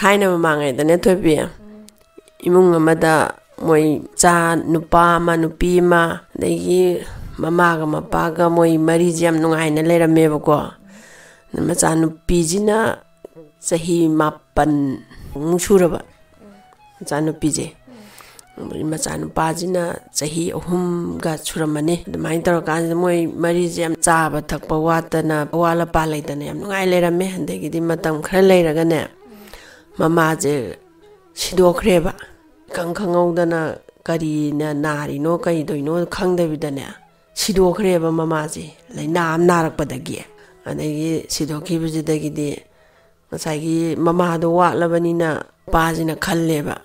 ꯊꯥꯏꯅ ꯃꯃꯥꯡꯉꯩꯗꯅꯦ ꯊꯣꯏꯕꯤ ꯏꯃꯨꯡ ꯑꯃꯗ ꯃꯣꯏ ꯆꯥ ꯅꯨꯄꯥ ꯑꯃ ꯅꯨꯄꯤ ꯑꯃ ꯑꯗꯒꯤ ꯃꯃꯥꯒ ꯃꯄꯥꯒ ꯃꯣꯏ ꯃꯔꯤꯁꯦ ꯌꯥꯝ ꯅꯨꯡꯉꯥꯏꯅ ꯂꯩꯔꯝꯃꯦꯕꯀꯣ ꯃꯆꯥ ꯅꯨꯄꯤꯁꯤꯅ ꯆꯍꯤ 7 ꯁꯨꯔꯕ ꯃꯆꯥ ꯅꯨꯄꯤꯁꯦ मचा नुपाजिना चही 3 सुरमने अदुमाइन तौरकान मोय मरीजे यम चाबा थकपा वातना वाला पालैदने यम नुंगाइ लेरमे हंदेगिदि मतम खरा लेरगने ममाजे सिदोखरेबा खंखंगौदना करीना नारिनो कइदोइनो खंगदबिदने सिदोखरेबा ममाजे लैना अम नारकपदगी अदगी सिदोखिबजिदगिदि मसाइगी ममादो वाटलबनिना पाजिना खल्लेबा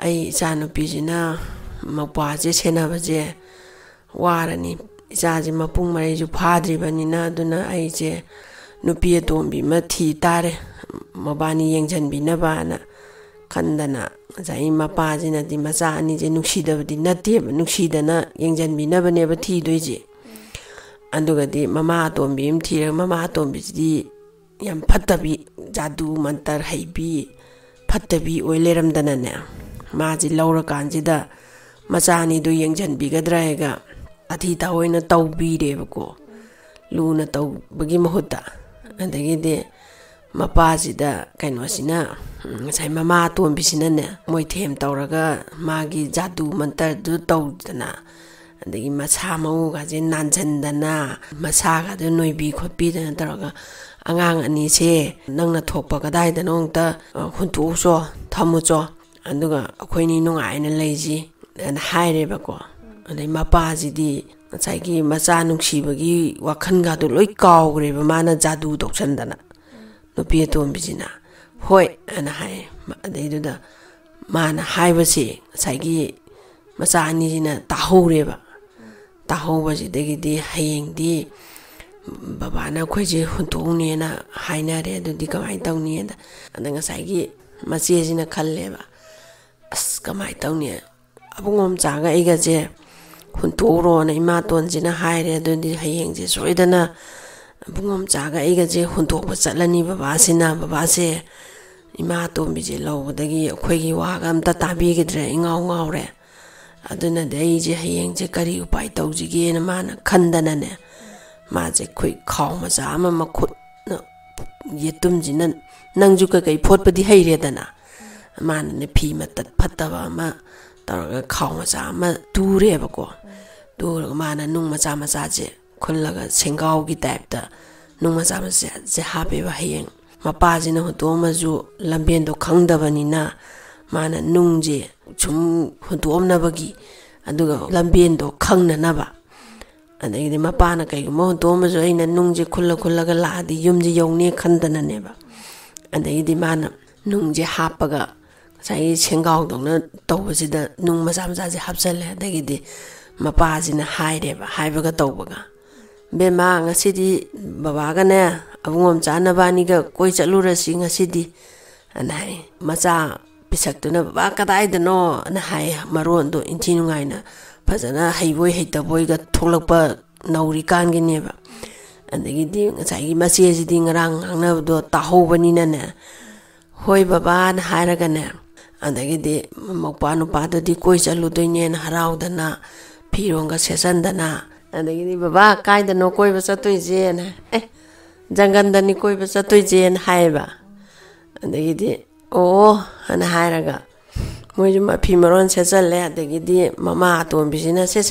आई इचानुपीजिना मपाजे सेनाबजे वारनी इचाजे मपुंग मरेजु फाद्रिबनिना अदुना आइजे नुपी अतोंबी म थी तारे मबानी येंजनबिनबाना खंदना जाई मपाजिना दि मचा अनिजे नुक्सीदबदि नतेब नुक्सीदना येंजनबिनबनेब थीदोइजे अंदुगदि ममा अतोंबी म थीर ममा अतोंबीजिदि यम फत्तबी जादू मंतर हैबी फत्तबी ओइ लेरमदनाने माजी लौरा कांजिदा मचानी दो येंजनबिगद्रायगा अथी ताओइना तौबीरेबको Luna तौबगी महुता अदगिदि मपाजिदा कैनोसिना ngsai mama tombisina moi them tawraga magi jadu mantar du tawdana adagi macha mau ga je nanjandana macha ga du noibi khopi dana tawraga angang ani se nangna thokpa kadai da nongta huntu so thamu cho aduga akhoini nungaina leiji an haire bako adai mapa ji di ngsai gi macha nungsibagi wakhan ga du loi kawgre ba mana jadu doksandana nupi tombijina hoi ana hai adaiduda mana haibasi saigi macha anijina tahoreba tahobaji degidi hayengdi babana khoije huntongni na hainare adudi kamai tawni da adanga saigi machejina khalleba as kamai tawni abungom chaga iga je huntoro na ima tonjina haire adudi hayengje soidana abungom chaga iga je huntokba chatlani babasina babase ima tombije lawdagi akhoi waga amta tabigidre ingaw ngawre aduna dei je hayengje kari upai tawjige na mana khandana ne maje khoi khaw macha ama makhut yetum jinan nangju ka kai photpadi haire dana mana ne phi matat phattaba ma taraga khaw macha ama ture bako dur mana nung macha macha je khullaga sengaw gi type da nung macha macha je habe ba hayeng mapajina hutomaju lambendo khangdabanina mana nungje chum hutomnabagi aduga lambendo khangnanaba adagi mapana kai mo hutomaju aina nungje khullaga laadi yumje yongni khandananeba adagi mana nungje hapaga sai sengaw dongna tawbasida nung macha macha je hapsale adagi mapajina haireba haibaga tawbaga bema ngasidi babaga ne abungom chanabani ga koi chalurasi ngasidi anai macha pisaktuna ba kadai dano ana hai maron do intinungaina phajana haiboi heitaboi ga tholakpa nauri kan gi neba andagi di ngasai gi mache ji di ngarang angna do tahobani na ne hoi baba na hairaga ne andagi di mokpa nu pa do di koi chaludoine na haraudana phironga sesandana andagi baba kaidano koi ba chatoije na jangandani koi ba chatoije na haiba andagi oh ana hairaga moijuma phimaron sechalle adagi mama atombisina se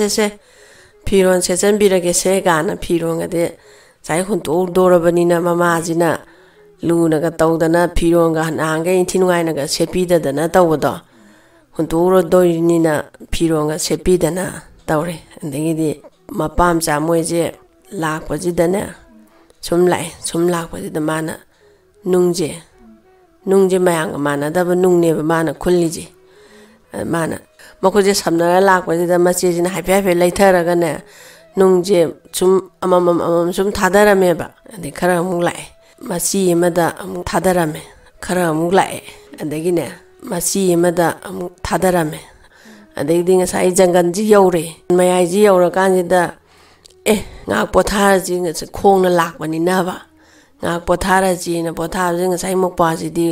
phiron sechan birage se gana phironga de sai hunto dorabani na mama jina luna ga tawdana phironga nanga inthinungai na ga sepida dana tawdo hunto ro doini na phironga sepida na tawre andagi mapam cha moije lakpajidana sum lakpajida mana nungje mayang mana daba nungne mana khullije mana makoje samnara lakpajida machejina haipe laitharaga ne nungje sum amam sum thadarame ba ade khara amuk lai machi emada amuk thadarame khara amuk lai adagi ne machi emada amuk thadarame adagi ngasai jangan ji yaure mayai ji yaura kanjida ngak pothara ji ngase khongna lakbani na ba ngak pothara ji na pothara ji ngasai mokpa ji di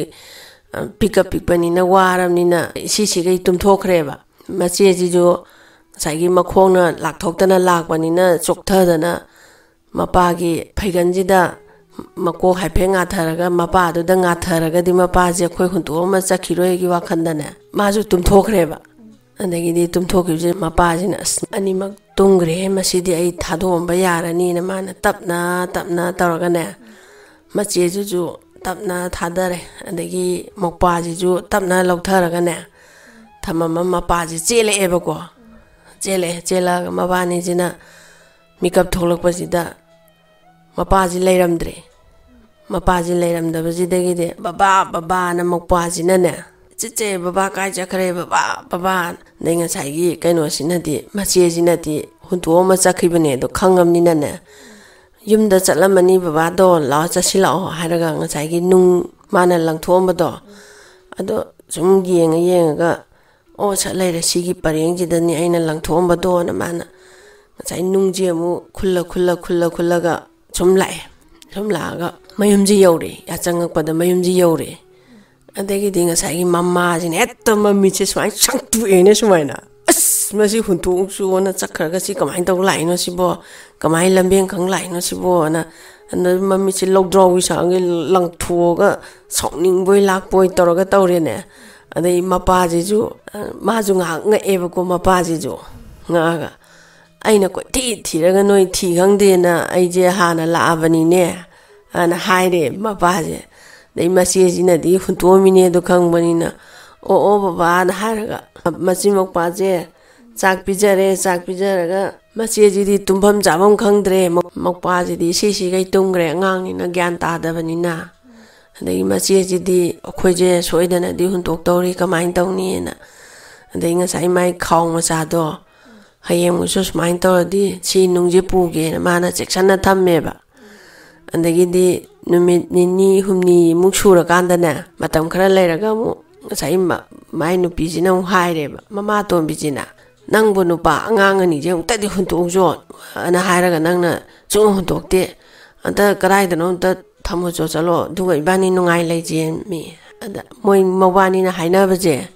ꯄꯤꯛꯀ ꯄꯤꯛꯄꯅꯤꯅ ꯋꯥꯔꯕꯅꯤꯅ ꯁꯤꯁꯤꯒꯩ ꯇꯨꯝꯊꯣꯛꯈ꯭ꯔꯦꯕ ꯃꯆꯦꯁꯤꯁꯨ ꯉꯁꯥꯏꯒꯤ ꯃꯈꯣꯡꯅ ꯂꯥꯛꯊꯣꯛꯇꯅ ꯂꯥꯛꯄꯅꯤꯅ ꯆꯣꯛꯊꯗꯅ ꯃꯄꯥꯒꯤ ꯐꯩꯒꯟꯁꯤꯗ ꯃꯀꯣꯛ ꯍꯥꯏꯐꯦꯠ ꯉꯥꯊꯔꯒ ꯃꯄꯥꯗꯨꯗ ꯉꯥꯊꯔꯒꯗꯤ ꯃꯄꯥꯁꯦ ꯑꯩꯈꯣꯏ ꯍꯨꯟꯇꯣꯛꯑꯃ ꯆꯠꯈꯤꯔꯣꯏꯒꯤ ꯋꯥꯈꯟꯗꯅꯦ 마주 tumthokhreba adagidi tumthokibje mapajina animak tungre masidi ai thadomba yarani na mana tapna taragane macheju tapna thadare adagi mokpaji ju tapna lautharaga thamama mapaji chele ebako chela mabani jina mikap tholokpasida mapaji leiramdre mapaji leiramdabajidagi de baba na mokpaji na ne chiche baba kai chakhre baba nenga saigi kaino sinadi mache jinati hunto ma chakhibane do khangamni na ne yumda chatlamani baba do la chasilao haraga nga saigi nung mana langthomba do ado sum yenga o chatlaire sigi parengji dani aina langthomba do na mana sai nungje mu khulla ga sum laga mayumji yore ya changakpada mayumji yore adagi dinga sai mamma jin etta mammi che swai changtu ene swaina as masi huntu su ona chakhraga si kamai taw lai no sibo kamai lambeng khang lai no sibo na mammi che logdraw wi sang lang thuoga songning boi lak boi toroga tawre ne adai mapa ji ju ma ju nga eba ko mapa ji ju nga ga aina ko thiraga noi thi khangde na ai je hana la abani ne ana haire mapa je dei masi jina di hunto mine do khangbani na o baba na haraga masi mokpa je chak pijaraga masi ji di tumpham jamam khangdre mokpa ji di si gai tungre ngang ni na gyan ta da bani na dei masi ji di khoi je soidana di huntok tori kamain tawni na dei nga sai mai khawng ma sa do hayeng mu sus main tor di chi nungje puge na mana section na thamme ba andagi di numit nini humni muksura kandana matam khara leiraga mu sai mai nupi jina haire ba mama tom bijina nangbu nupa angang ani je tadi huntok jo ana hairaga nangna chung huntok te anta karai dano ta thamo jo chalo duga ibani nungai leje mi ada moi mawani na haina baje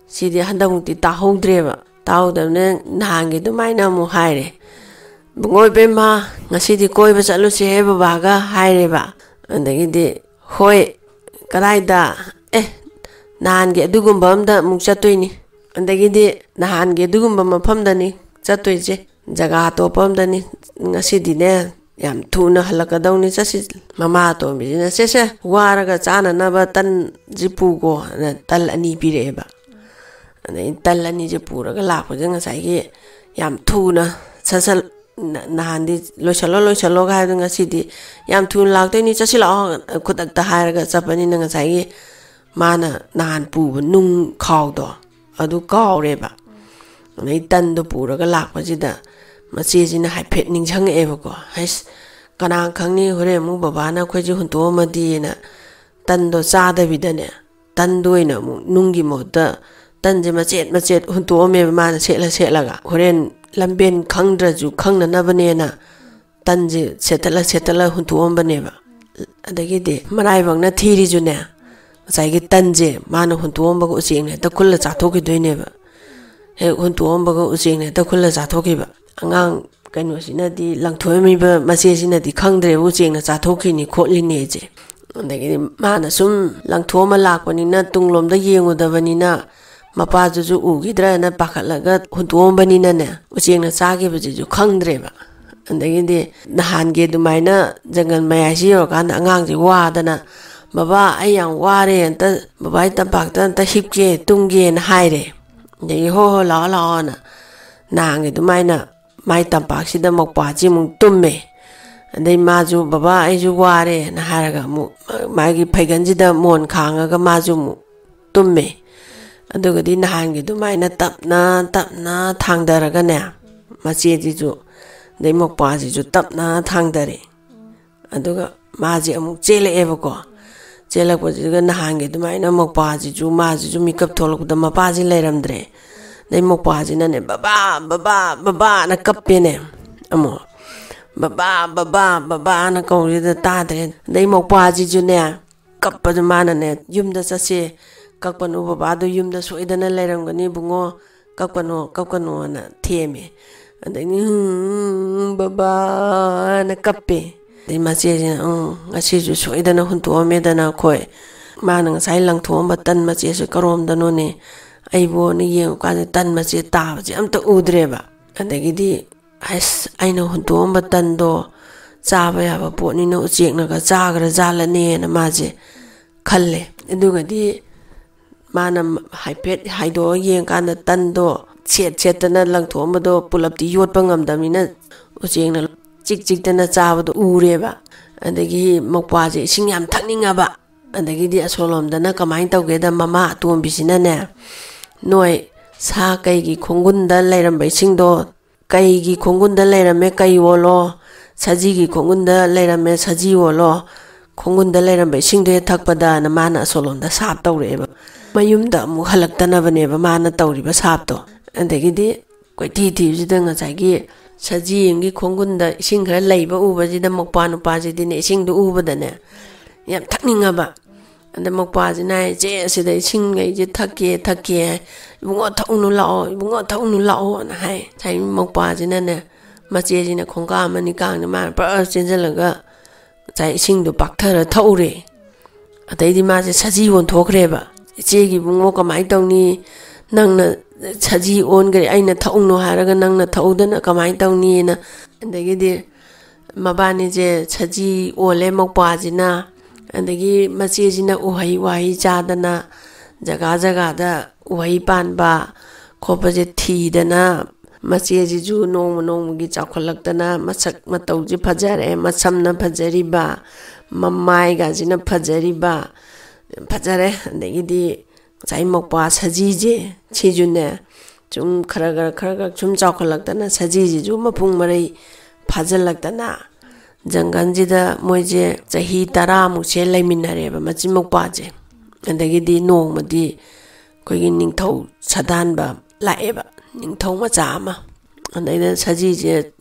sidi handamukti ta howdreba taudane nahangi dumaina mu haire ngoi bema ngasidi koi ba chalu se baba ga haire ba andagi de hoi karaida nahangi dugumba amda muk chatoini andagi de nahangi dugumba mafamda ni chatoije jaga to pamda ni ngasidi ne yam thuna halakadawni chasi mama to bijina sese waraga chana na ba tan jipu go na tal ani pireba ane tal ani je puraga lakpa je ngasai yam thuna sasal nahandi loisalo ga ha ngasidi yam thun lakteni chasila khudak ta haraga chapani na ngasai mana nahan pu nung khaw do adu kawreba ane tan do puraga lakpa jida machi jina haiphet ningchang eba ko hais kanang khangni hore mu baba na khoji hunto madi na tan do cha da bidane tan doina mu nungi moda tan je machet hunto me ma na sela ga horen lamben khangdra ju khangna na bane na tan je setala hunto bane ba adagi de marai bang na thiri ju ne sai gi tan je ma na hunto ba ko ching ne ta khul cha thoki doine ba he hunto ba ko ching ne ta khul cha thoki ba angang kaino sina di langthoi mi ba mase sina di khangdre bu ching na cha thoki ni kholi ne je adagi ma na sum langthoma lakpani na tunglom da yengu da bani na mapa ju ugidra na pakalaga huntombani na ne ucheng na chage bje ju khangdre ba andagi de nahan ge dumaina jangal mayasi ro kan angang ji wa dana baba ayang ware anta baba ta pak ta hipje tungge na haire de ho la na nang ge dumaina mai tampak sida mokpa ji mung tumme andai maju baba ai ju ware na haraga mu magi phaiganji da mon khanga ga maju mu tumme aduga di nahangi dumaina tapna thangdaraga ne mache ji ju dei mokpa ji ju tapna thangdare aduga maji amuk chele eba ko chela ko ji ga nahangi dumaina mokpa ji ju maji ju mikap tholok da mapa ji leiramdre dei mokpa ji na ne baba na kappe ne amo baba na ko ji da ta dre dei mokpa ji ju ne ꯀꯞꯄꯗ ꯃꯥꯅꯅꯦ ꯌꯨꯝꯗ ꯆꯠꯁꯦ ꯀꯛꯄꯅꯨ ꯕꯕꯥꯗꯣ ꯌꯨꯝꯗ ꯁꯣꯏꯗꯅ ꯂꯩꯔꯝꯒꯅꯤ ꯕꯨꯡꯉꯣ ꯀꯛꯀꯅꯨꯅ ꯊꯦꯝꯃꯦ ꯑꯗꯩꯗꯤ ꯕꯕꯥꯅ ꯀꯞꯄꯦ ꯑꯗꯩ ꯃꯆꯦꯁꯤꯅ ꯉꯁꯤꯁꯨ ꯁꯣꯏꯗꯅ ꯍꯨꯟꯇꯣꯛꯑꯝꯃꯦꯗꯅ ꯑꯩꯈꯣꯏ ꯃꯥꯅ ꯉꯁꯥꯏ ꯂꯪꯊꯣꯛꯑꯝꯕ ꯇꯟ ꯃꯆꯦꯁꯦ ꯀꯔꯣꯝꯗꯅꯣꯅꯦ ꯑꯩꯕꯨꯅ ꯌꯦꯡꯉꯨꯀꯥꯟꯗ ꯇꯟ ꯃꯆꯦ ꯇꯥꯕꯁꯦ ꯑꯝꯇ ꯎꯗ꯭ꯔꯦꯕ ꯑꯗꯒꯤꯗꯤ ꯑꯩꯅ ꯍꯨꯟꯇꯣꯛꯑꯝꯕ ꯇꯟꯗꯣ ꯆꯥꯕ ꯌꯥꯕ ꯄꯣꯠꯅꯤꯅ ꯎꯆꯦꯛꯅꯒ ꯆꯥꯈ꯭ꯔ ꯖꯥꯠꯂꯅꯦꯅ ꯃꯥꯁꯦ ꯈꯜꯂꯦ ꯑꯗꯨꯒꯗꯤ ꯃꯥꯅ ꯍꯥꯏꯐꯦꯠ ꯍꯥꯏꯗꯣꯛꯑ ꯌꯦꯡꯀꯥꯟꯗ ꯇꯟꯗꯣ ꯁꯦꯠꯇꯅ ꯂꯪꯊꯣꯛꯑꯝꯕꯗꯣ ꯄꯨꯂꯞꯇꯤ ꯌꯣꯠꯄ ꯉꯝꯗꯕꯅꯤꯅ ꯎꯆꯦꯛꯅ ꯆꯤꯛꯇꯅ ꯆꯥꯕꯗꯣ ꯎꯔꯦꯕ ꯑꯗꯒꯤ ꯃꯧꯄ꯭ꯋꯥꯁꯦ 이싱 ꯌꯥꯝ ꯊꯛꯅꯤꯡꯉꯕ ꯑꯗꯒꯤꯗꯤ ꯑꯁꯣꯂꯣꯝꯗꯅ ꯀꯃꯥꯏꯅ ꯇꯧꯒꯦꯗ ꯃꯃꯥ ꯑꯇꯣꯝꯕꯤꯁꯤꯅꯅꯦ ꯅꯣꯏ ꯁꯥ ꯀꯩꯒꯤ ꯈꯣꯡꯒꯨꯟꯗ ꯂꯩꯔꯝꯕ 이싱ꯗꯣ ꯀꯩꯒꯤ ꯈꯣꯡꯒꯨꯟꯗ ꯂꯩꯔꯝꯃꯦ ꯀꯩ ꯑꯣꯜꯂꯣ ꯁꯖꯤꯒꯤ ꯈꯣꯡꯒꯨꯟꯗ ꯂꯩꯔꯝꯃꯦ ꯁꯖꯤ ꯑꯣꯜꯂꯣ ꯈꯣꯡꯒꯨꯟꯗ ꯂꯩꯔꯝꯕ 이싱ꯗꯣ ꯍꯦꯛ ꯊꯛꯄꯗꯅ ꯃꯥꯅ ꯑꯁꯣꯂꯣꯝꯗ ꯁꯥꯞ ꯇꯧꯔꯛꯑꯦꯕ ꯃꯌꯨꯝꯗ ꯑꯃꯨꯛ ꯍꯜꯂꯛꯇꯅꯕꯅꯦꯕ ꯃꯥꯅ ꯇꯧꯔꯤꯕ ꯁꯥꯞꯇꯣ ꯑꯗꯒꯤꯗꯤ ꯀꯣꯏꯊꯤ ꯊꯤꯕꯁꯤꯗ ꯉꯁꯥꯏꯒꯤ ꯁꯖꯤ ꯑꯃꯒꯤ ꯈꯣꯡꯒꯨꯟꯗ 이싱 ꯈꯔ ꯂꯩꯕ ꯎꯕꯁꯤꯗ ꯃꯧꯄ꯭ꯋꯥ ꯅꯨꯄꯥꯁꯤꯗꯤꯅꯦ 이싱ꯗꯣ ꯎꯕꯗꯅꯦ ꯌꯥꯝ ꯊꯛꯅꯤꯡꯉꯕ ꯑꯗ ꯃꯧꯄ꯭ꯋꯥꯁꯤꯅ ꯏꯆꯦ ꯑꯁꯤꯗ 이싱ꯈꯩꯁꯦ ꯊꯛꯀꯦ 이bungꯣ ꯊꯛꯎꯅꯨ ꯂꯥꯛꯑꯣꯅ ꯍꯥꯏ ꯉꯁꯥꯏ ꯃꯧꯄ꯭ꯋꯥꯁꯤꯅꯅꯦ ꯃꯆꯦꯁꯤꯅ ꯈꯣꯡꯀꯥꯞ ꯑꯃꯅꯤ ꯀꯥꯡꯅ ꯃꯥꯅ ꯄꯨꯔꯥ ꯆꯦꯟꯁꯤꯜꯂꯒ ꯉꯁꯥꯏ 이싱ꯗꯣ ꯄꯥꯛꯊꯔ ꯊꯛꯎꯔꯦ ꯑꯗꯩꯗꯤ ꯃꯥꯁꯦ ꯁꯖꯤ ꯑꯣꯟꯊꯣꯛꯈ꯭ꯔꯦꯕ 이ꯆꯦꯒꯤ ꯏꯕꯨꯡꯉꯣ ꯀꯃꯥꯏꯅ ꯇꯧꯅꯤ ꯅꯪꯅ ꯁꯖꯤ ꯑꯣꯟꯈ꯭ꯔꯦ ꯑꯩꯅ ꯊꯛꯎꯅꯨ ꯍꯥꯏꯔꯒ ꯅꯪꯅ ꯊꯛꯎꯗꯅ ꯀꯃꯥꯏꯅ ꯇꯧꯅꯤꯅ ꯑꯗꯒꯤꯗꯤ ꯃꯕꯥꯅꯤꯁꯦ ꯁꯖꯤ ꯑꯣꯜꯂꯦ ꯃꯧꯄ꯭ꯋꯥꯁꯤꯅ ꯑꯗꯒꯤ ꯃꯆꯦꯁꯤꯅ ꯎꯍꯩ ꯋꯥꯍꯩ ꯆꯥꯗꯅ ꯖꯒꯥꯗ ꯎꯍꯩ ꯄꯥꯟꯕ ꯈꯣꯠꯄꯁꯦ ꯊꯤꯗꯅ ꯃꯆꯦꯁꯤꯁꯨ ꯅꯣꯡꯃꯒꯤ ꯆꯥꯎꯈꯠꯂꯛꯇꯅ ꯃꯁꯛ ꯃꯇꯧꯁꯦ ꯐꯖꯔꯦ ꯃꯁꯝꯅ ꯐꯖꯔꯤꯕ ꯃꯃꯥꯏꯒꯁꯤꯅ ꯐꯖꯔꯤꯕ ꯐꯖꯔꯦ ꯑꯗꯒꯤꯗꯤ ꯉꯁꯥꯏ ꯃꯧꯄ꯭ꯋꯥ ꯁꯖꯤꯁꯦ ꯁꯤꯁꯨꯅꯦ ꯁꯨꯝ ꯈꯔ ꯁꯨꯝ ꯆꯥꯎꯈꯠꯂꯛꯇꯅ ꯁꯖꯤꯁꯤꯁꯨ ꯃꯄꯨꯡ ꯃꯔꯩ ꯐꯥꯖꯤꯜꯂꯛꯇꯅ ꯖꯪꯒꯜꯁꯤꯗ ꯃꯣꯏꯁꯦ ꯆꯍꯤ 10ꯃꯨꯛꯁꯦ ꯂꯩꯃꯤꯟꯅꯔꯦꯕ ꯃꯆꯤꯟ ꯃꯧꯄ꯭ꯋꯥꯁꯦ ꯑꯗꯒꯤꯗꯤ ꯅꯣꯡꯃꯗꯤ ꯑꯩꯈꯣꯏꯒꯤ ꯅꯤꯡꯊꯧ ꯁꯥꯗꯥꯟꯕ ꯂꯥꯛꯑꯦꯕ ꯅꯤꯡꯊꯧ ꯃꯆꯥ ꯑꯃ ꯑꯗꯩꯗ ꯁꯖꯤꯁꯦ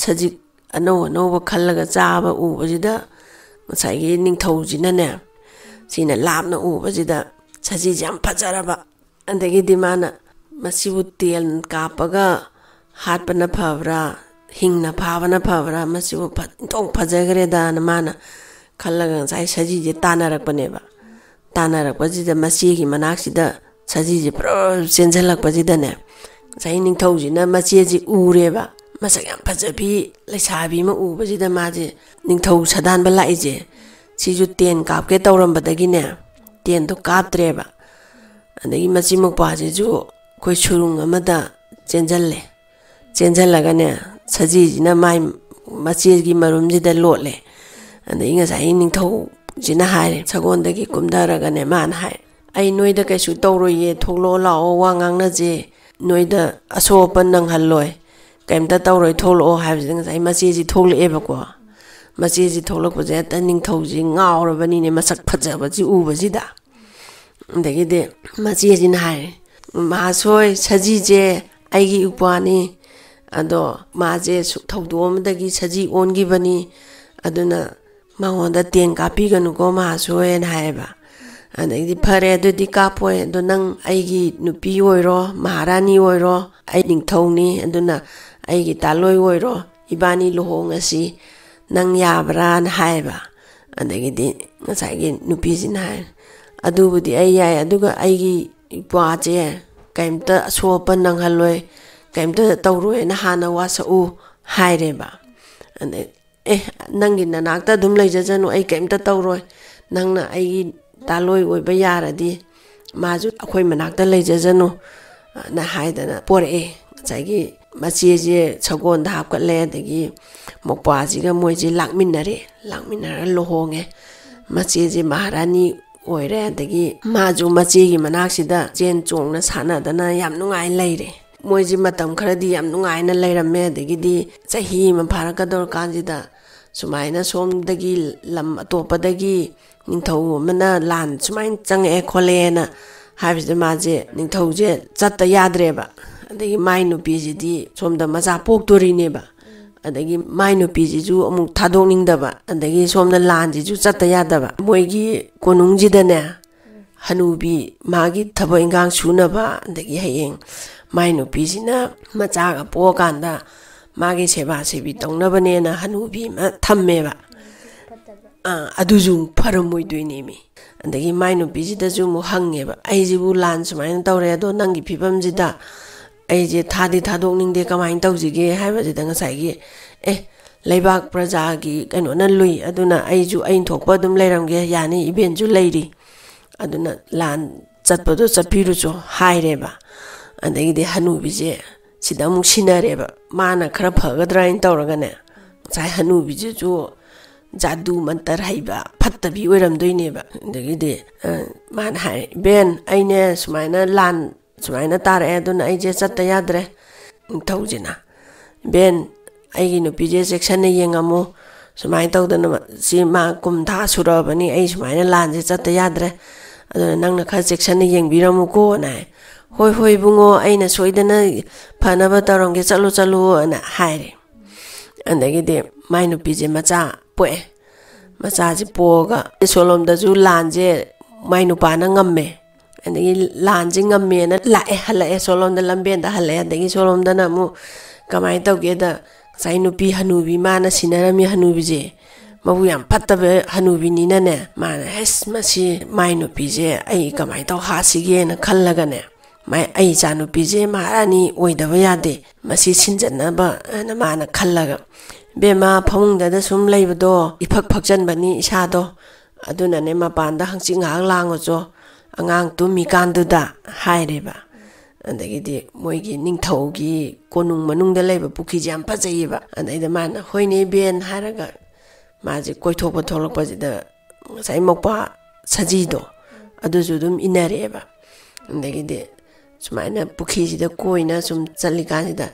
ꯁꯖꯤꯛ ꯑꯅꯧꯕ ꯈꯜꯂꯒ ꯆꯥꯕ ꯎꯕꯁꯤꯗ ꯉꯁꯥꯏꯒꯤ ꯅꯤꯡꯊꯧꯁꯤꯅꯅꯦ ꯁꯤꯅ ꯂꯥꯞꯅ ꯎꯕꯁꯤꯗ ꯁꯖꯤꯁꯦ ꯌꯥꯝ ꯐꯖꯔꯕ ꯑꯗꯒꯤꯗꯤ ꯃꯥꯅ ꯃꯁꯤꯕꯨ ꯇꯦꯟ ꯀꯥꯞꯄꯒ ꯍꯥꯠꯄꯅ ꯐꯕ꯭ꯔꯥ ꯍꯤꯡꯅ ꯐꯥꯕꯅ ꯐꯕ꯭ꯔꯥ ꯃꯁꯤꯕꯨ ꯏꯟꯊꯣꯛ ꯐꯖꯈ꯭ꯔꯦꯗꯅ ꯃꯥꯅ ꯈꯜꯂꯒ ꯉꯁꯥꯏ ꯁꯖꯤꯁꯦ ꯇꯥꯟꯅꯔꯛꯄꯁꯤꯗ ꯃꯆꯦꯒꯤ ꯃꯅꯥꯛꯁꯤꯗ ꯁꯖꯤꯁꯦ ꯄꯨꯔꯥ ꯆꯦꯟꯁꯤꯜꯂꯛꯄꯁꯤꯗꯅꯦ ꯉꯁꯥꯏ ꯅꯤꯡꯊꯧꯁꯤꯅ ꯃꯆꯦꯁꯤ ꯎꯔꯦꯕ ꯃꯁꯛ ꯌꯥꯝ ꯐꯖꯕꯤ ꯂꯩꯁꯥꯕꯤ ꯑꯃ ꯎꯕꯁꯤꯗ ꯃꯥꯁꯦ ꯅꯤꯡꯊꯧ ꯁꯥꯗꯥꯟꯕ ꯂꯥꯛꯏꯁꯦ ꯁꯤꯁꯨ ꯇꯦꯟ ꯀꯥꯞꯀꯦ ꯇꯧꯔꯝꯕꯗꯒꯤꯅꯦ ꯇꯦꯟꯗꯣ ꯀꯥꯞꯇ꯭ꯔꯦꯕ ꯑꯗꯒꯤ ꯃꯆꯤꯟ ꯃꯧꯄ꯭ꯋꯥꯁꯤꯁꯨ ꯑꯩꯈꯣꯏ ꯁꯨꯔꯨꯡ ꯑꯃꯗ ꯆꯦꯟꯁꯤꯜꯂꯒꯅꯦ ꯁꯖꯤꯁꯤꯅ ꯃꯥꯏ ꯃꯆꯦꯒꯤ ꯃꯔꯨꯝꯁꯤꯗ ꯂꯣꯠꯂꯦ ꯑꯗꯒꯤ ꯉꯁꯥꯏ ꯅꯤꯡꯊꯧꯁꯤꯅ ꯍꯥꯏꯔꯦ ꯁꯒꯣꯜꯗꯒꯤ ꯀꯨꯝꯊꯔꯒꯅꯦ ꯃꯥꯅ ꯍꯥꯏ ꯑꯩ ꯅꯣꯏꯗ ꯀꯩꯁꯨ ꯇꯧꯔꯣꯏꯌꯦ ꯊꯣꯛꯂꯛꯑꯣ ꯂꯥꯛꯑꯣ ꯋꯥ ꯉꯥꯡꯅꯁꯦ ꯅꯣꯏꯗ ꯑꯁꯣꯛ ꯑꯄꯟ ꯅꯪꯍꯜꯂꯣꯏ ꯀꯩꯝꯇ ꯇꯧꯔꯣꯏ ꯊꯣꯛꯂꯛꯑꯣ ꯍꯥꯏꯕꯁꯤꯗ ꯉꯁꯥꯏ ꯃꯆꯦꯁꯤ ꯊꯣꯛꯂꯛꯑꯦꯕꯀꯣ ꯃꯆꯦꯁꯤ ꯊꯣꯛꯂꯛꯄꯁꯦ ꯍꯦꯛꯇ ꯅꯤꯡꯊꯧꯁꯤ ꯉꯥꯎꯔꯕꯅꯤꯅꯦ ꯃꯁꯛ ꯐꯖꯕꯁꯤ ꯎꯕꯁꯤꯗ ꯑꯗꯒꯤꯗꯤ ꯃꯆꯦꯁꯤꯅ ꯍꯥꯏꯔꯦ ꯃꯍꯥꯁꯣꯏ ꯁꯖꯤꯁꯦ ꯑꯩꯒꯤ ꯏꯄ꯭ꯋꯥꯅꯤ ꯑꯗꯣ ꯃꯥꯁꯦ ꯊꯧꯗꯣꯛ ꯑꯃꯗꯒꯤ ꯁꯖꯤ ꯑꯣꯟꯈꯤꯕꯅꯤ ꯑꯗꯨꯅ ꯃꯉꯣꯟꯗ ꯇꯦꯟ ꯀꯥꯞꯄꯤꯒꯅꯨꯀꯣ ꯃꯍꯥꯁꯣꯏꯅ ꯍꯥꯏꯌꯦꯕ ꯑꯗꯒꯤꯗꯤ ꯐꯔꯦ ꯑꯗꯨꯗꯤ ꯀꯥꯞꯄꯣꯏ ꯑꯗꯣ ꯅꯪ ꯑꯩꯒꯤ ꯅꯨꯄꯤ ꯑꯣꯏꯔꯣ ꯃꯍꯥꯔꯥꯅꯤ ꯑꯣꯏꯔꯣ ꯑꯩ ꯅꯤꯡꯊꯧꯅꯤ ꯑꯗꯨꯅ ꯑꯩꯒꯤ ꯇꯥꯂꯣꯏ ꯑꯣꯏꯔꯣ ꯏꯕꯥꯅꯤ ꯂꯨꯍꯣꯡꯉꯁꯤ ꯅꯪ ꯌꯥꯕ꯭ꯔꯥꯅ ꯍꯥꯏꯌꯦꯕ ꯑꯗꯒꯤꯗꯤ ꯉꯁꯥꯏꯒꯤ ꯅꯨꯄꯤꯁꯤꯅ ꯍꯥꯏ ꯑꯗꯨꯕꯨꯗꯤ ꯑꯩ ꯌꯥꯏ ꯑꯗꯨꯒ ꯑꯩꯒꯤ ꯏꯄ꯭ꯋꯥꯁꯦ ꯀꯩꯝꯇ ꯑꯁꯣꯛ ꯑꯄꯟ ꯅꯪꯍꯜꯂꯣꯏ ꯀꯩꯝꯇ ꯇꯧꯔꯣꯏꯅ ꯍꯥꯟꯅ ꯋꯥꯁꯛꯎ ꯍꯥꯏꯔꯦꯕ ꯑꯗꯩ ꯅꯪꯒꯤ ꯅꯅꯥꯛꯇ ꯑꯗꯨꯝ ꯂꯩꯖꯁꯅꯨ ꯑꯩ ꯀꯩꯝꯇ ꯇꯧꯔꯣꯏ ꯅꯪꯅ ꯑꯩꯒꯤ ꯇꯥꯂꯣꯏ ꯑꯣꯏꯕ ꯌꯥꯔꯗꯤ ꯃꯥꯁꯨ ꯑꯩꯈꯣꯏ ꯃꯅꯥꯛꯇ ꯂꯩꯖꯁꯅꯨ ꯅ ꯍꯥꯏꯗꯅ ꯄꯣꯔꯛꯑꯦ ꯉꯁꯥꯏꯒꯤ ꯃꯆꯦꯁꯦ ꯁꯒꯣꯜꯗ ꯍꯥꯞꯀꯠꯂꯦ ꯑꯗꯒꯤ ꯃꯧꯄ꯭ꯋꯥꯁꯤꯒ ꯃꯣꯏꯁꯦ ꯂꯥꯛꯃꯤꯟꯅꯔꯒ ꯂꯨꯍꯣꯡꯉꯦ ꯃꯆꯦꯁꯦ ꯃꯍꯥꯔꯥꯅꯤ ꯑꯣꯏꯔꯦ ꯑꯗꯒꯤ ꯃꯥꯁꯨ ꯃꯆꯦꯒꯤ ꯃꯅꯥꯛꯁꯤꯗ ꯆꯦꯟ ꯆꯣꯡꯅ ꯁꯥꯟꯅꯗꯅ ꯌꯥꯝ ꯅꯨꯡꯉꯥꯏꯅ ꯂꯩꯔꯦ ꯃꯣꯏꯁꯦ ꯃꯇꯝ ꯈꯔꯗꯤ ꯌꯥꯝ ꯅꯨꯡꯉꯥꯏꯅ ꯂꯩꯔꯝꯃꯦ ꯑꯗꯒꯤꯗꯤ ꯆꯍꯤ ꯑꯃ ꯐꯥꯔꯛꯀꯗꯧꯔꯀꯥꯟꯁꯤꯗ ꯁꯨꯃꯥꯏꯅ ꯁꯣꯝꯗꯒꯤ ꯂꯝ ꯑꯇꯣꯞꯄꯗꯒꯤ ꯅꯤꯡꯊꯧ ꯑꯃꯅ ꯂꯥꯟ ꯁꯨꯃꯥꯏꯅ ꯆꯪꯉꯛꯑꯦ ꯈꯣꯠꯂꯛꯑꯦꯅ ꯍꯥꯏꯕꯁꯤꯗ ꯃꯥꯁꯦ ꯅꯤꯡꯊꯧꯁꯦ ꯆꯠꯇ ꯌꯥꯗ꯭ꯔꯦꯕ ꯑꯗꯒꯤ ꯃꯥꯏ ꯅꯨꯄꯤꯁꯤꯗꯤ ꯁꯣꯝꯗ ꯃꯆꯥ ꯄꯣꯛꯇꯣꯔꯤꯅꯦꯕ adagi mai nupijiju amuk thadokningdaba adagi somna lanjiju chatta yadaba moigi konungjidane hanubi magi thaba ingang sunaba adagi hayeng mai nupijina machaga pokando magi seba sebi tongnabane hanubi ma thammeba aduju pharamoidoinemi adagi mai nupijidaju mu hangeba aijibu lan sumaina tawre ado nangi phibamjida aije thadi thadokningde kamain tawjige haibajida ngasai leibak praja gi kaino na lui aduna aiju ain thokpa dum leiramge yani event ju leiri aduna lan chatpado chapirucho haireba adagi de hanubije sida mu sinareba mana khara phagadra in tawragane chai hanubije ju jadu mantar haiba phattabi oiramdoineba adagi de man hai ben aine sumaina lan sumaina tare aduna aije chatta yadre tawjina ben aigi nupije section ne yengamu sumai tawdana si ma kumtha surabani ai sumaina lanje chatta yadre aduna nangna kha section ne yengbiramu ko na hoi hoi bungo aina soidana phanaba taronge chalo chalo na haire andagi de mai nupije macha poe macha ji poga solomda ju lanje mai nupana ngamme andagi lanje ngamme na lae halae solomda lambenda halae andagi solomda na mu kamai tawgeda sai nupi hanubi mana sinarami hanubi je mabu yam pattabe hanubi ni ne mana hes masi mai nupi je ai kamai taw hasige na khallaga ne mai ai cha nupi je marani oidaba yade masi sinjanaba na mana khallaga bema phawungda da sum leibado iphak phakjanbani isado aduna ne mapanda hangchi ngak langojo angang tumi kanduda haireba andagidi moigi ningthaugi konung manungda leiba pukhi jam phajaiba andaida mana hoine ben haraga maji koithokpa tholokpa jida sai mokpa sajido aduju dum inareba andagidi sumaina pukhi jida koina sum chalikanida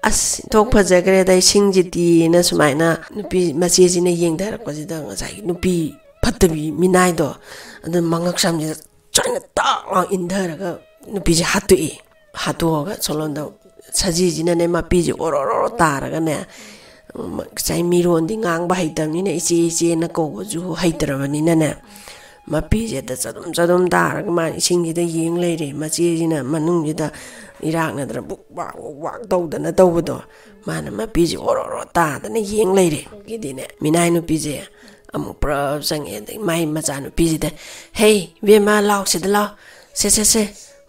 as thok phajagre dai singjiti na sumaina nupi macheji na yengdarakpa jida sai nupi phattabi minaido adu mangak samjida chaina ta indaraga nupi je hatui hatoga solonda sajijina ne mapiji ororo taraga ne sai mirondi ngang ba haitamni ne ichi na ko ju haitrabani ne mapiji da chadum taraga ma isingi da yeng leire machijina manung jida irak na dra buk wa tawdana tawdo mana mapiji ororo ta da ne yeng leire gidine minai nupi je amu pra sange mai macha nupi je hey bema law sid law se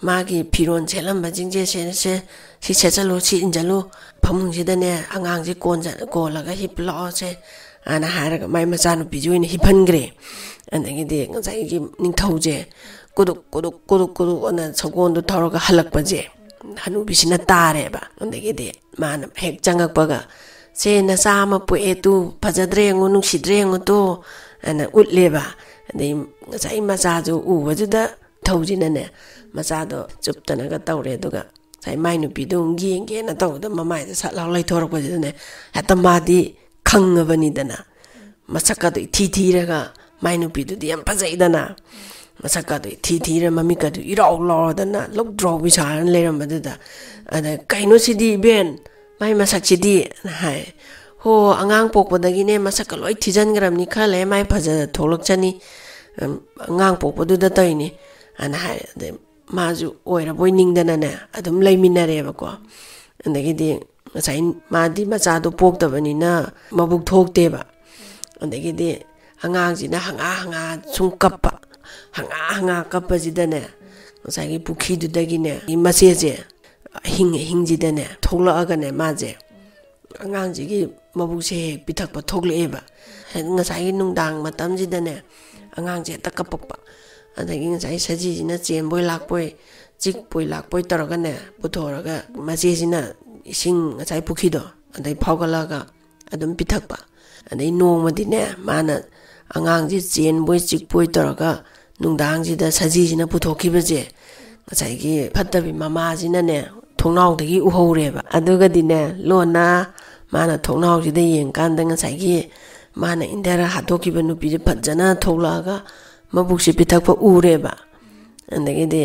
magi piron chelamba jingje se si chechalo si injalo phamungsidane angangji kolaga hiplo se ana haraga mai macha nupi joine hipangre andagi de ngai gi ningthauje koduk ana chogondu thoroga halakpaje hanubisina tareba andagi de mana hek changakpaga se na sama pu etu phajadre ngu nungsidre ngu to ana utleba andai ngai macha jo uwajuda thaujinane machado chuptanaga tawre duga sai mai nupi dung yenge na tawda mamai da satlaw laithorpa jidane hata madi khangabani dana masaka do thiraga mai nupi du yam phajai dana masaka do thira mamika du iraw law dana lok draw bisan leram bada ada kaino sidi ben mai masak sidi hai ho angang pokpodagi ne masaka loi thijan gram ni khale mai phaja tholok chani angang pokpodu da taini ana hai maju oira boiningdana ne adum leiminareba ko andagidi ngasai madi machado poktabanina mabuk thokteba andagidi hangangsina hanga sungkappa hanga kappa jidane ngasai pukhi dudagi ne maseje hingjidane thoglaaga ne maje angangjigi mabukse pithakpa thogleeba ngasai nungdang matamjidane angangje takappa adagi ngai sajijina chemboi lakpoi chikpoi lakpoi taragane puthораga machejina ising ngai pukhido adai phawgalaga adum pithakpa adai nongmadine mana angangji chenboi chikpoi taraga nungdangjida sajijina puthokhibaje ngai gi phattabi mamajina ne thongnawdagi uhoreba aduga dine lona mana thongnawjida yengkanda ngai gi mana indara hatokhiba nupi phajana tholaga mabukse pithakpa ureba andagi de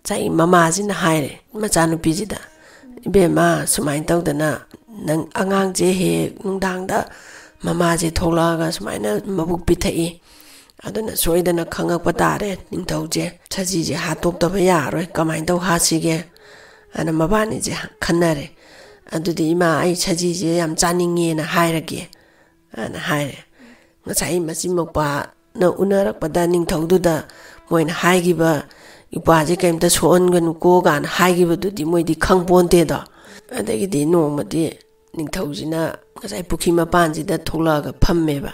chai mamajina haire macha nupi jida bema sumai tawdana nang angang je he nungdang da mama je thola ga sumaina mabuk pithai aduna soidana khangak patare ningthau je saji je hatok ta ba yaroi kamai tau ha sige ana mabani je khanare adudi ima ai saji je yam chaninge na hairage ana haire ngasai masimokpa na unarak pada ningthau du da moina haigi ba ipa je kaimta soon ganu ko gan haigi ba du di moi di khangponte da adagi di no mati ningthau jina ngasai pukhi mapan ji da thola ga phamme ba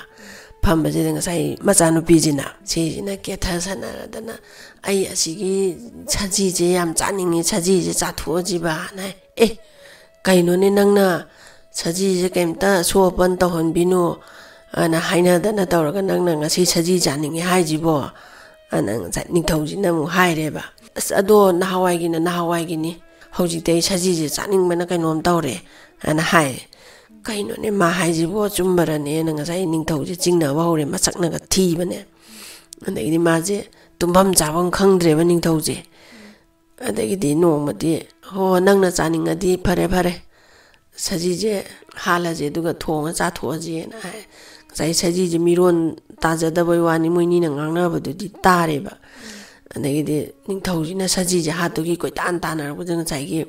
phamba je ngasai machanu pi jina se jina ke tha sanara dana ai asigi chaji je yam chaninge chaji je chatho ji ba na kaino ne nangna chaji je kaimta so pan ta hon binu ana haina dana tawraga nangna ngasi chaji janinge haiji bo ana ningthau jina mu haire ba ado nahawai gi ni hauji te saji je chaning mana kainom tawre ana hai kaino ne ma haiji bo chumbara ne na ngasai ningthau je chingna ba hore machakna ga thi bane andagi ma je tumbam jabang khangdre ba ningthau je adagi di no mati ho nangna chaning adi phare saji je hala je duga thonga cha tho je na ngasai saji je miron taja da bai wani moini na ngangna ba du di tare ba andagi di ningthau ji na saji je hatu gi koi tan tanar bu jang chai gi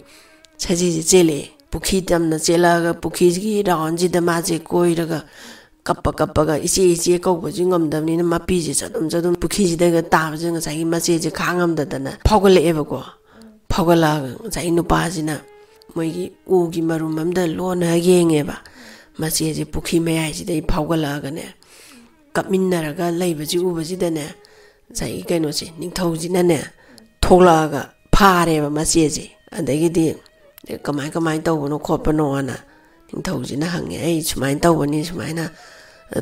saji je chele pukhi tam na chela ga pukhi gi raun ji da ma je koi raga kappa ga ichi ko bu ji ngam dam ni na ma pi je chadum pukhi ji da ga ta ba jang chai gi ma che je khangam da na phogale e ba ko phogala chai nu pa ji na moi gi u gi marum am da lon ha yenge ba ma che je pukhi me ai ji dai phogala ga ne kapminnaraga leiba ji uba ji da ne sai kaino ji ningthau ji na ne thola ga phare ba ma che ji adagi di kamai tawbono khopano ana ningthau ji na hange ai sumai tawbani sumaina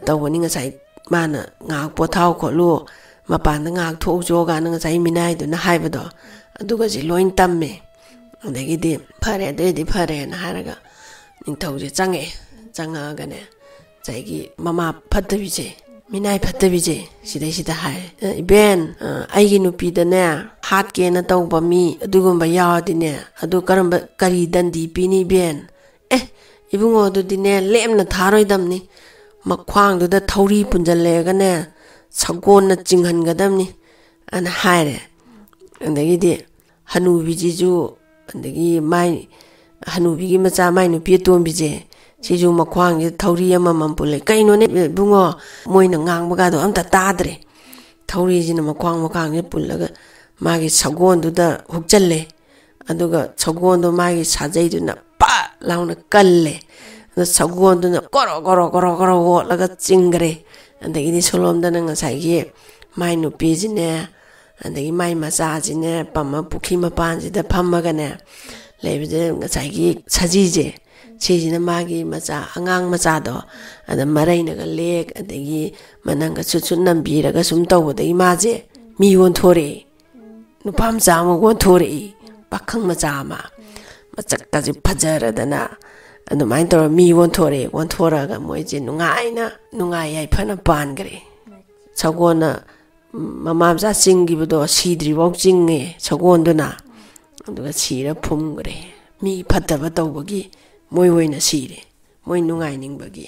tawbani nga sai mana ngak pothau kholu mapan da ngak tho jo ga nga sai minai du na haiba do aduga ji loin tamme adagi di phare na haraga ningthau ji changa ga ne sai gi mama phattabi je minai phattabi je sida hai ben ai gi nupi da ne hat ke na tawba mi adugumba yawdi ne adu karamba kari dandi pini ben ibungo du dine lemna tharoi damni makhwang du da thauri punjalle ga ne sagon na chinghan ga damni ana haire andagi di hanubi ji ju andagi mai hanubi gi macha mai nupi tombi je Siju makwang ye thauri ama mampule kaino ne bungo moina ngang baga do amta tadre thauri jina makwang ye pullaga magi sagon du da hukchalle aduga sagon do magi sajai du na pa launa kalle da sagon du na koro wo laga chingre andagi ni solom da nga sai gi mai nu pejine andagi mai macha jine pamma pukhi ma panji da phammaga ne lebje nga sai gi saji je Chijina magi macha angang macha do ada maraina ga lek adagi mananga chuchun nambira ga sum taw da imaje mi won thore nupam cha ma won thore pakhang macha ma machak ka ji phajara dana adu main tor mi won thora ga moi je nungai ai phana pan gre chagona mama ja singi bodo sidri wok jinge chagon duna aduga chira phum gre mi phatta ba taw bagi Moi na sire, moi nungai ning bagi.